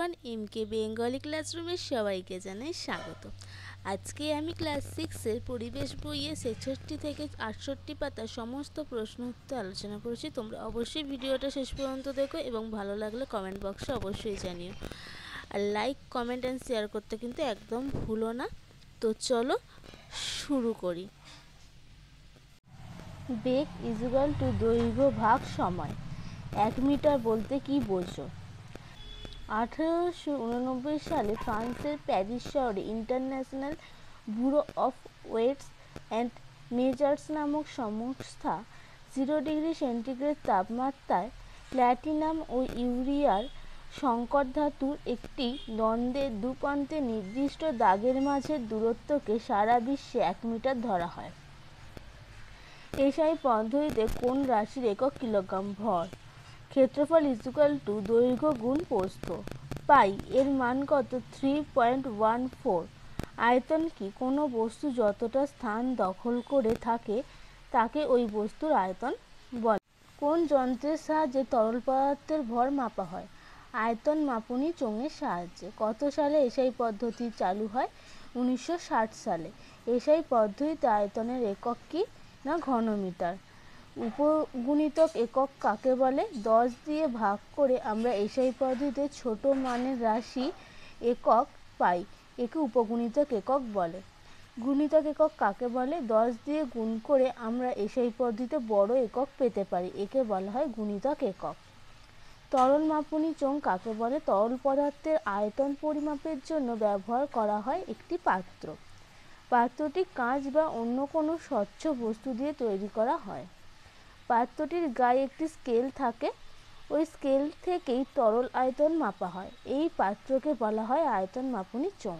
Everyone, এমকে Bengali ক্লাসরুমে সবাইকে জানাই স্বাগত। আজকে আমি ক্লাস 6-এর পরিবেশ বইয়ে 66 থেকে 68 পাতার সমস্ত প্রশ্ন উত্তর আলোচনা করেছি। তোমরা অবশ্যই ভিডিওটা শেষ পর্যন্ত দেখো এবং ভালো লাগলে কমেন্ট বক্সে অবশ্যই জানিও। আর লাইক, কমেন্ট অ্যান্ড শেয়ার করতে কিন্তু একদম ভুলো না। তো চলো শুরু করি। বেগ ইজুয়াল টু দৈর্ঘ্য ভাগ সময়। 1 মিটার বলতে কি বোঝো? 1889 সালে ফ্রান্সের প্যারিস শহরে international bureau of weights and measures নামক সংস্থা 0 ডিগ্রি সেন্টিগ্রেড তাপমাত্রায় প্ল্যাটিনাম ও ইউরিয়ার সংকর ধাতুর একটি দ্বন্দ্বের দুপ্রান্তে নির্দিষ্ট দাগের মাঝের দূরত্বকে সারা বিশ্বে 1 মিটার ধরা হয়। এসআই পদ্ধতিতে কোন রাশির একক কিলোগ্রাম? ভর। ক্ষেত্রফল ইকুয়াল টু দৈর্ঘ্য গুণ প্রস্থ। পাই এর মান কত? 3.14। আয়তন কি? কোনো বস্তু যতটা স্থান দখল করে থাকে তাকে ওই বস্তুর আয়তন বলে। কোন যন্ত্রের সাহায্যে তরল পদার্থের ভর মাপা হয়? আয়তন মাপনী চোঙের সাহায্যে। কত সালে এসআই পদ্ধতি চালু হয়? 1960 সালে। এসআই পদ্ধতিতে আয়তনের একক কি? না ঘনমিটার। উপগুণিতক একক কাকে বলে? 10 দিয়ে ভাগ করে আমরা এসআই পদ্ধতিতে ছোট মানের রাশি একক পাই, একে উপগুণিতক একক বলে। গুণিতক একক কাকে বলে? 10 দিয়ে গুণ করে আমরা এসআই পদ্ধতিতে বড় একক পেতে পারি, একে বলা হয় গুণিতক একক। তরল মাপনী চোঙ কাকে বলে? তরল পদার্থের আয়তন পরিমাপের জন্য ব্যবহার করা হয় একটি পাত্র। পাত্রটি কাঁচ বা অন্য কোনো স্বচ্ছ বস্তু দিয়ে তৈরি করা হয়। পাত্রটির গায়ে একটি স্কেল থাকে, ওই স্কেল থেকেই তরল আয়তন মাপা হয়। এই পাত্রকে বলা হয় আয়তন মাপনী চোঙ।